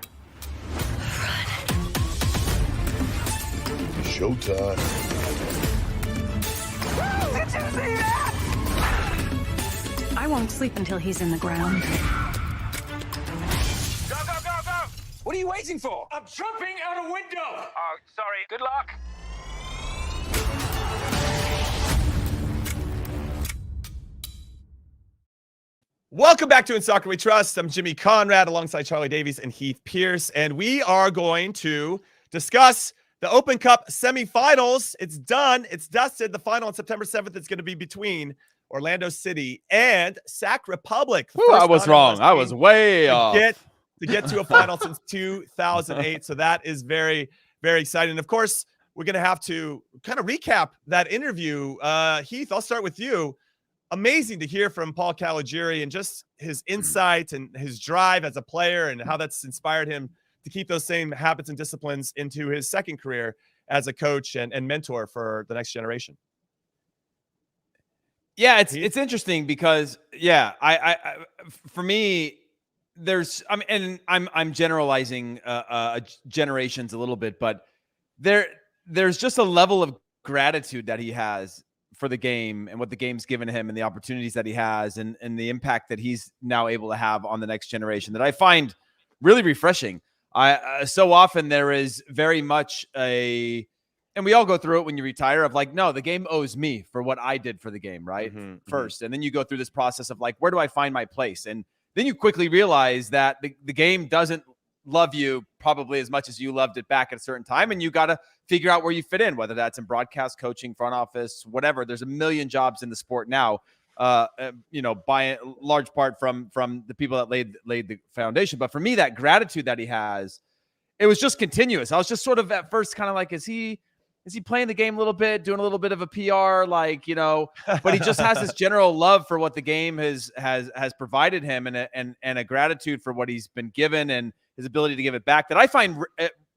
Showtime. I won't sleep until he's in the ground. Go, go, go, go! What are you waiting for? I'm jumping out a window! Oh, sorry. Good luck. Welcome back to In Soccer We Trust. I'm Jimmy Conrad alongside Charlie Davies and Heath Pearce, and we are going to discuss the Open Cup semifinals. It's done. It's dusted. The final on September 7th is going to be between Orlando City and Sac Republic. Ooh, I was wrong. I was way off. To get to a final since 2008. So that is very, very exciting. Of course, we're going to have to kind of recap that interview. Heath, I'll start with you. Amazing to hear from Paul Caligiuri and just his insight and his drive as a player and how that's inspired him to keep those same habits and disciplines into his second career as a coach and mentor for the next generation. Yeah, it's interesting because I for me, I'm generalizing generations a little bit, but there's just a level of gratitude that he has for the game and what the game's given him and the opportunities that he has and the impact that he's now able to have on the next generation that I find really refreshing. So often there is very much and we all go through it when you retire of like, no, the game owes me for what I did for the game, right? First. And then you go through this process of like, where do I find my place? And then you quickly realize that the game doesn't love you probably as much as you loved it back at a certain time. And you got to figure out where you fit in, whether that's in broadcast, coaching, front office, whatever. There's a million jobs in the sport now, by a large part from the people that laid the foundation. But for me, that gratitude that he has, it was just continuous. I was just sort of at first kind of like, is he playing the game a little bit, doing a little bit of a PR, but he just has this general love for what the game has provided him and a gratitude for what he's been given and his ability to give it back that I find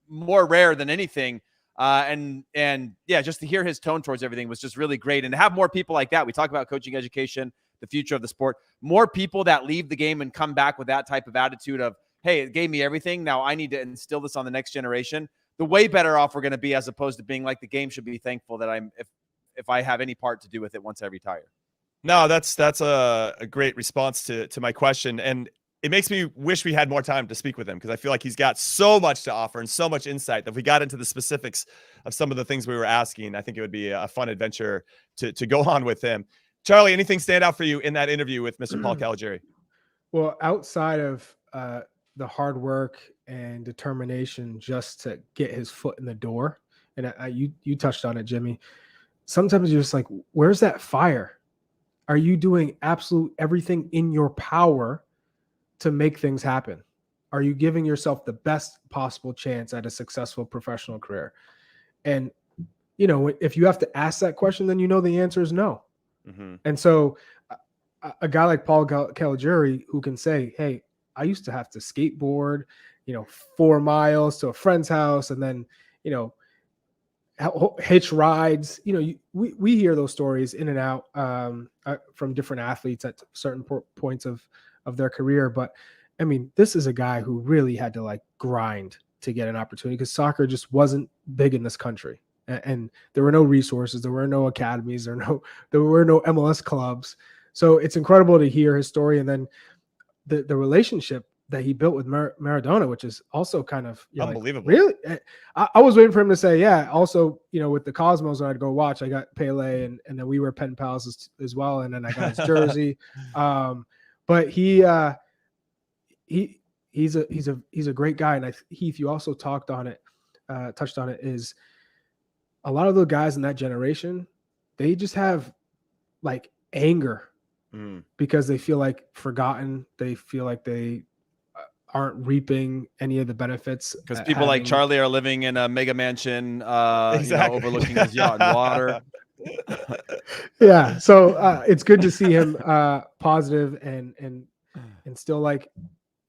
more rare than anything. Just to hear his tone towards everything was just really great. And to have more people like that, we talk about coaching education, the future of the sport, more people that leave the game and come back with that type of attitude of, hey, it gave me everything. Now I need to instill this on the next generation. The way better off we're going to be as opposed to being like the game should be thankful that if I have any part to do with it once I retire. No, that's a great response to my question. And it makes me wish we had more time to speak with him because I feel like he's got so much to offer and so much insight that if we got into the specifics of some of the things we were asking, I think it would be a fun adventure to go on with him. Charlie, anything stand out for you in that interview with Mr. Paul Caligiuri? Well, outside of the hard work and determination just to get his foot in the door, and you touched on it, Jimmy, sometimes you're just like, where's that fire? Are you doing absolute everything in your power to make things happen? Are you giving yourself the best possible chance at a successful professional career? And, if you have to ask that question, then the answer is no. And so a guy like Paul Caligiuri who can say, hey, I used to have to skateboard, 4 miles to a friend's house and then, hitch rides. We hear those stories in and out from different athletes at certain points of their career. But I mean, this is a guy who really had to like grind to get an opportunity because soccer just wasn't big in this country. And there were no resources, there were no academies, there were no MLS clubs. So it's incredible to hear his story, and then the relationship that he built with Maradona, which is also kind of unbelievable. Like, really, I was waiting for him to say, yeah. Also, with the Cosmos, when I'd go watch, I got Pele, and then we were pen pals as well, and then I got his jersey. But he's a great guy, and Heath, you also touched on it. Is a lot of the guys in that generation, they just have like anger because they feel like forgotten. They feel like they aren't reaping any of the benefits because people like Charlie are living in a mega mansion, overlooking his yacht and water. Yeah, so it's good to see him positive and still like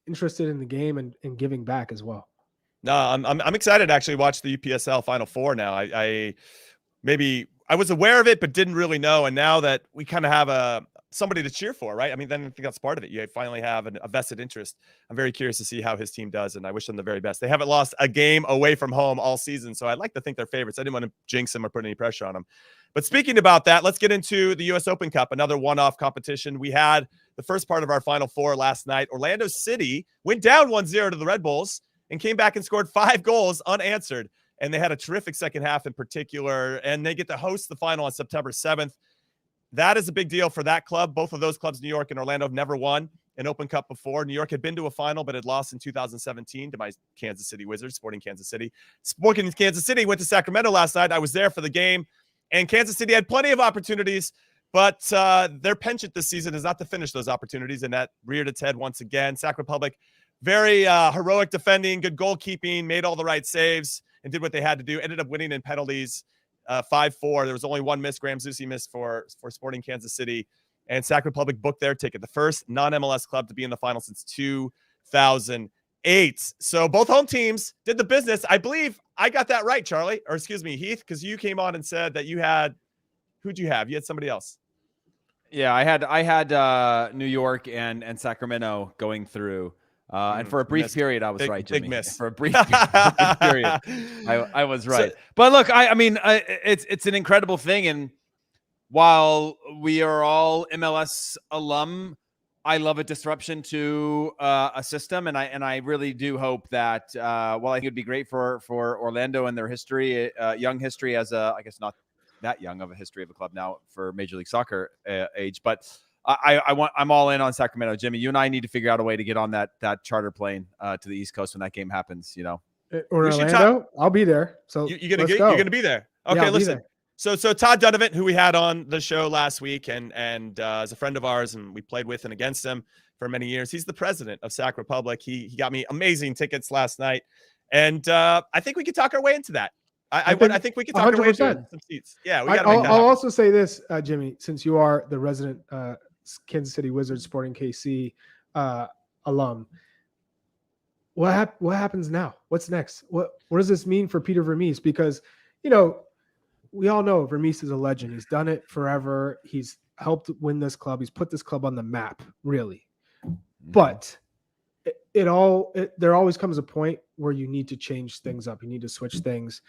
interested in the game and giving back as well. No, I'm excited to actually watch the UPSL Final Four now. I was aware of it but didn't really know, and now that we kind of have somebody to cheer for, right? I mean, then I think that's part of it. You finally have a vested interest. I'm very curious to see how his team does, and I wish them the very best. They haven't lost a game away from home all season, so I'd like to think they're favorites. I didn't want to jinx them or put any pressure on them. But speaking about that, let's get into the U.S. Open Cup, another one-off competition. We had the first part of our Final Four last night. Orlando City went down 1-0 to the Red Bulls and came back and scored 5 goals unanswered. And they had a terrific second half in particular, and they get to host the final on September 7th. That is a big deal for that club. Both of those clubs, New York and Orlando, have never won an Open Cup before. New York had been to a final, but had lost in 2017 to my Kansas City Wizards, Sporting Kansas City. Sporting Kansas City went to Sacramento last night. I was there for the game, and Kansas City had plenty of opportunities, but their penchant this season is not to finish those opportunities, and that reared its head once again. Sac Republic, very heroic defending, good goalkeeping, made all the right saves, and did what they had to do. Ended up winning in penalties. 5-4. There was only one miss. Graham Zusi missed for Sporting Kansas City, and Sac Republic booked their ticket, the first non-MLS club to be in the final since 2008. So both home teams did the business. I believe I got that right, Charlie, or excuse me, Heath, because you came on and said that you had, who'd you have? You had somebody else. Yeah, I had New York and Sacramento going through. And for a brief period, I was right, Jimmy. Big miss. For a brief period, I was right. But look, I mean, it's an incredible thing. And while we are all MLS alum, I love a disruption to a system, and I really do hope that while I think it'd be great for Orlando and their history, young history as I guess not that young of a history of a club now for Major League Soccer age, but. I'm all in on Sacramento, Jimmy. You and I need to figure out a way to get on that charter plane to the East Coast when that game happens. Or Orlando, I'll be there. So you're gonna be there. Okay, yeah, listen. So Todd Donovan, who we had on the show last week, and is a friend of ours, and we played with and against him for many years. He's the president of Sac Republic. He got me amazing tickets last night, and I think we could talk our way into that. I think we could talk 100%. Our way into some seats. Yeah, we got to make that I'll happen. also say this, Jimmy, since you are the resident Kansas City Wizards Sporting KC alum. What happens now? What's next? What does this mean for Peter Vermees? Because we all know Vermees is a legend. He's done it forever. He's helped win this club. He's put this club on the map, really. But there always comes a point where you need to change things up. You need to switch things.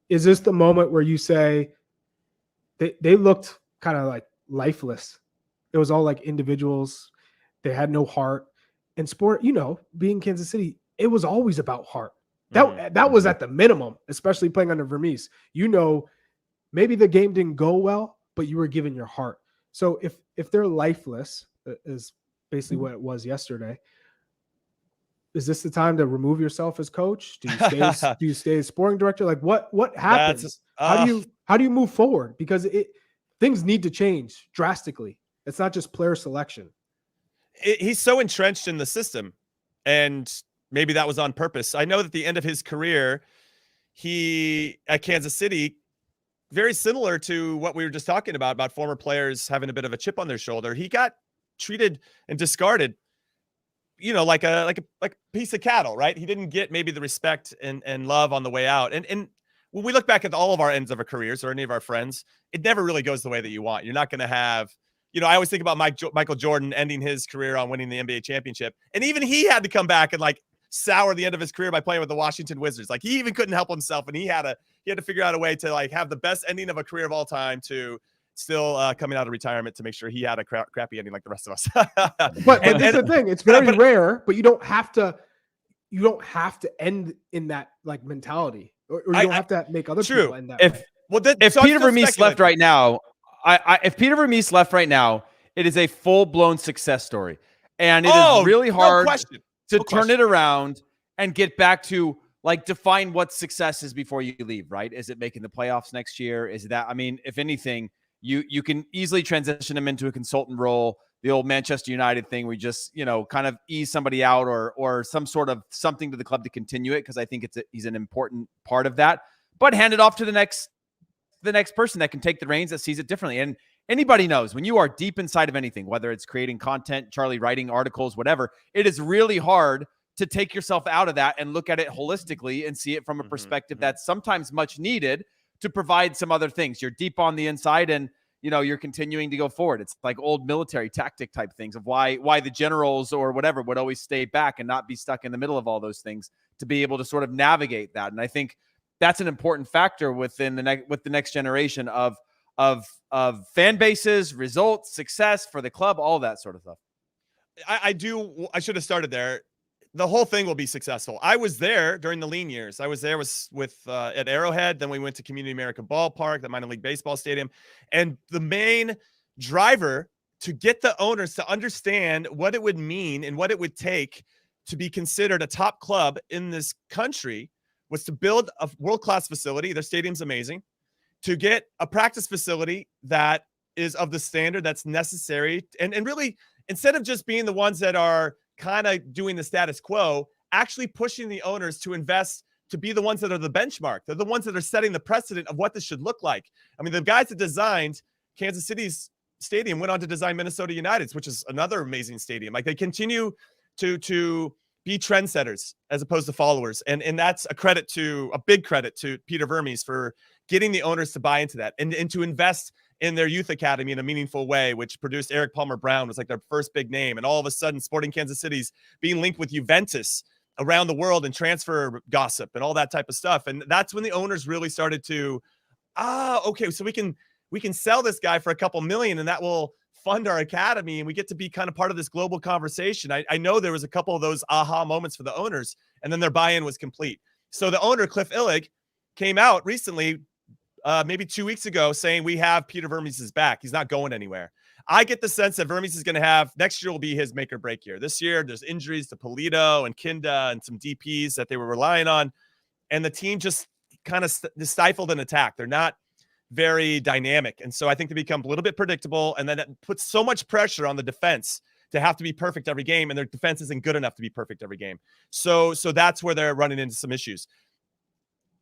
Is this the moment where you say they looked kind of like lifeless? It was all like individuals. They had no heart. And sport, being Kansas City, it was always about heart. That was at the minimum, especially playing under Vermees. Maybe the game didn't go well, but you were giving your heart. So if they're lifeless, is basically what it was yesterday, is this the time to remove yourself as coach? Do you stay as sporting director? Like what happens? How do you move forward? Because things need to change drastically. It's not just player selection. He's so entrenched in the system, and maybe that was on purpose. I know that at the end of his career, he at Kansas City, very similar to what we were just talking about former players having a bit of a chip on their shoulder. He got treated and discarded, like a piece of cattle, right? He didn't get maybe the respect and love on the way out. And when we look back at all of our ends of our careers or any of our friends, it never really goes the way that you want. You're not going to have, I always think about Michael Jordan ending his career on winning the NBA championship. And even he had to come back and like sour the end of his career by playing with the Washington Wizards. Like he even couldn't help himself. And he had to figure out a way to like have the best ending of a career of all time to still coming out of retirement to make sure he had a crappy ending like the rest of us. But that's the thing. It's very rare, but you don't have to end in that like mentality. Or you don't have to make other people end that way. If Peter Vermees left right now, if Peter Vermees left right now, it is a full-blown success story. And it is really hard to turn it around and get back to like define what success is before you leave, right? Is it making the playoffs next year? Is that, I mean, if anything, you can easily transition him into a consultant role, the old Manchester United thing. We just, kind of ease somebody out or some sort of something to the club to continue it. Because I think he's an important part of that, but hand it off to the next person that can take the reins, that sees it differently. And anybody knows when you are deep inside of anything, whether it's creating content, Charlie writing articles, whatever, it is really hard to take yourself out of that and look at it holistically and see it from a perspective that's sometimes much needed to provide some other things. You're deep on the inside and, you're continuing to go forward. It's like old military tactic type things of why the generals or whatever would always stay back and not be stuck in the middle of all those things to be able to sort of navigate that. And I think that's an important factor within with the next generation of fan bases, results, success for the club, all that sort of stuff. I should have started there. The whole thing will be successful. I was there during the lean years. I was there with at Arrowhead. Then we went to Community America Ballpark, the minor league baseball stadium. And the main driver to get the owners to understand what it would mean and what it would take to be considered a top club in this country was to build a world-class facility. Their stadium's amazing. To get a practice facility that is of the standard that's necessary. And really, instead of just being the ones that are kind of doing the status quo, actually pushing the owners to invest, to be the ones that are the benchmark. They're the ones that are setting the precedent of what this should look like. I mean, the guys that designed Kansas City's stadium went on to design Minnesota United's, which is another amazing stadium. Like they continue to be trendsetters as opposed to followers. And that's a big credit to Peter Vermees for getting the owners to buy into that and to invest in their youth academy in a meaningful way, which produced Eric Palmer Brown, was like their first big name. And all of a sudden, Sporting Kansas City's being linked with Juventus around the world and transfer gossip and all that type of stuff. And that's when the owners really started to, okay, so we can sell this guy for a couple million and that will fund our academy. And we get to be kind of part of this global conversation. I know there was a couple of those aha moments for the owners, and then their buy-in was complete. So the owner, Cliff Illig, came out recently, maybe 2 weeks ago, saying we have Peter Vermees' back. He's not going anywhere. I get the sense that Vermees is going to have, next year will be his make or break year. This year, there's injuries to Polito and Kinda and some DPs that they were relying on. And the team just kind of stifled an attack. They're not very dynamic. And so I think they become a little bit predictable. And then it puts so much pressure on the defense to have to be perfect every game. And their defense isn't good enough to be perfect every game. So that's where they're running into some issues.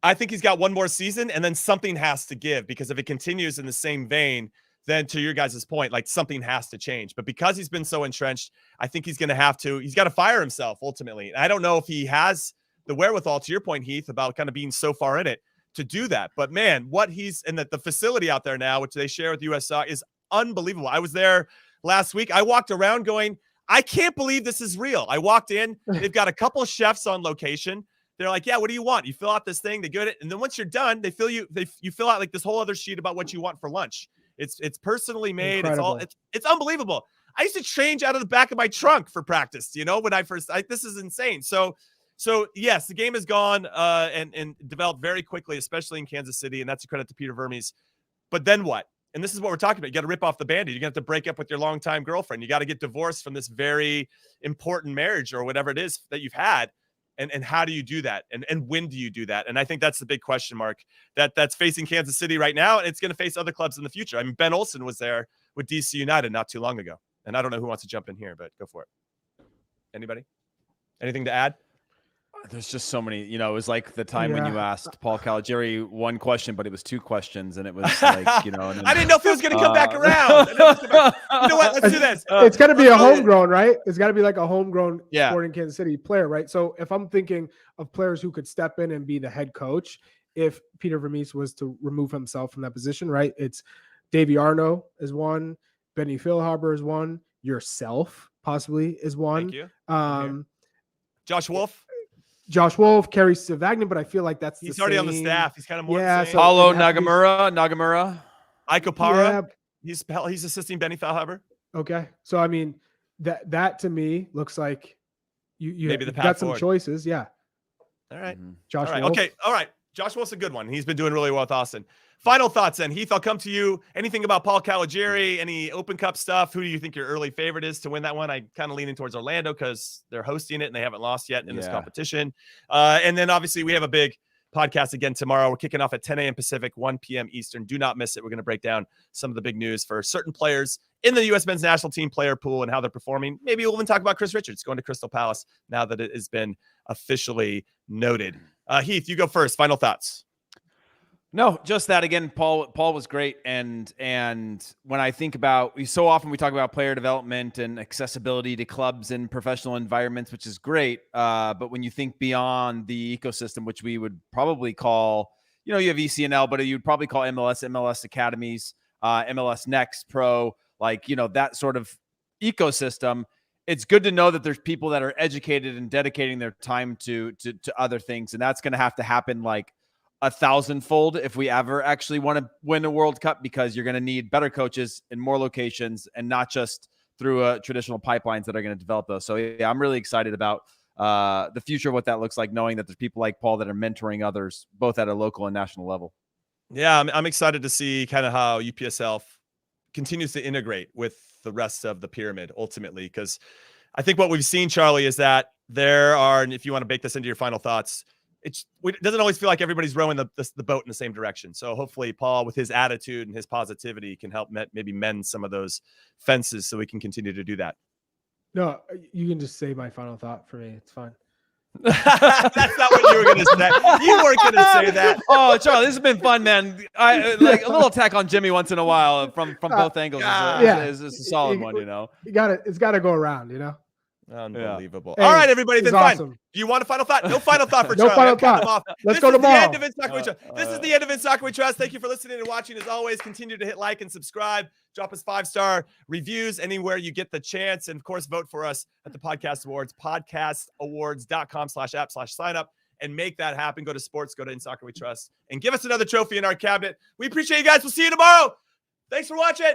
I think he's got one more season and then something has to give, because if it continues in the same vein, then to your guys' point, like something has to change. But because he's been so entrenched, I think he's got to fire himself ultimately. I don't know if he has the wherewithal, to your point, Heath, about kind of being so far in it to do that. But man, the facility out there now, which they share with USSR, is unbelievable. I was there last week. I walked around going, I can't believe this is real. I walked in, they've got a couple of chefs on location. They're like, yeah, what do you want? You fill out this thing, they get it. And then once you're done, you fill out like this whole other sheet about what you want for lunch. It's personally made. Incredible. It's unbelievable. I used to change out of the back of my trunk for practice, when this is insane. So yes, the game has gone and developed very quickly, especially in Kansas City. And that's a credit to Peter Vermees. But then what? And this is what we're talking about. You got to rip off the Band-Aid. You're going to have to break up with your longtime girlfriend. You got to get divorced from this very important marriage or whatever it is that you've had. And how do you do that? And when do you do that? And I think that's the big question mark that's facing Kansas City right now. And it's going to face other clubs in the future. I mean, Ben Olsen was there with DC United not too long ago. And I don't know who wants to jump in here, but go for it. Anybody? Anything to add? There's just so many, it was like the time when you asked Paul Caligiuri one question, but it was two questions. And it was like, and then, I didn't know if it was going to come back around. You know what? Let's do this. It's got to be a homegrown, right? It's got to be like a homegrown Sporting Kansas City player, right? So if I'm thinking of players who could step in and be the head coach, if Peter Vermees was to remove himself from that position, right? It's Davy Arno is one, Benny Philhaber is one, yourself possibly is one. Thank you. Josh Wolf. Josh Wolf, Kerry Savagnin, but I feel like He's already on the staff. He's kind of more the same. so Paulo it'd have to be- Nagamura. Iko Para. Yeah. He's assisting Benny Feilhaber. Okay. So I mean that to me looks like you Maybe the you've path got some forward. choices. Yeah. All right. Josh All right. Wolf. Okay. All right. Josh Wolf's a good one. He's been doing really well with Austin. Final thoughts then. Heath, I'll come to you. Anything about Paul Caligiuri? Any Open Cup stuff? Who do you think your early favorite is to win that one? I kind of leaning towards Orlando because they're hosting it and they haven't lost yet in this competition. And then obviously we have a big podcast again tomorrow. We're kicking off at 10 a.m. Pacific, 1 p.m. Eastern. Do not miss it. We're going to break down some of the big news for certain players in the U.S. men's national team player pool and how they're performing. Maybe we'll even talk about Chris Richards going to Crystal Palace now that it has been officially noted. Heath, you go first. Final thoughts. No, just that again. Paul was great, and when I think about, so often we talk about player development and accessibility to clubs and professional environments, which is great. But when you think beyond the ecosystem, which we would probably call, you have ECNL, but you'd probably call MLS academies, MLS Next Pro, that sort of ecosystem. It's good to know that there's people that are educated and dedicating their time to other things, and that's going to have to happen 1,000-fold if we ever actually want to win a World Cup, because you're going to need better coaches in more locations and not just through traditional pipelines that are going to develop those. So yeah, I'm really excited about the future of what that looks like, knowing that there's people like Paul that are mentoring others, both at a local and national level. Yeah, I'm excited to see kind of how UPSL continues to integrate with the rest of the pyramid ultimately, because I think what we've seen, Charlie, is that there are, and if you want to bake this into your final thoughts, it doesn't always feel like everybody's rowing the boat in the same direction. So hopefully Paul, with his attitude and his positivity, can help maybe mend some of those fences so we can continue to do that. No, you can just say my final thought for me. It's fine. That's not what you were going to say. You weren't going to say that. Oh, Charlie, this has been fun, man. I like a little attack on Jimmy once in a while from both angles. Is a solid one, It's got to go around, Unbelievable. Hey, all right, everybody, then fine. awesome. Do you want a final thought? No final thought for No Charlie. final thought. Let's go This is tomorrow. the end of In Soccer We Trust. This is the end of In Soccer We Trust. Thank you for listening and watching. As always, continue to hit like and subscribe. Drop us 5-star reviews anywhere you get the chance. And, of course, vote for us at the Podcast Awards, podcastawards.com/app/sign up. And make that happen. Go to sports, go to In Soccer We Trust, and give us another trophy in our cabinet. We appreciate you guys. We'll see you tomorrow. Thanks for watching.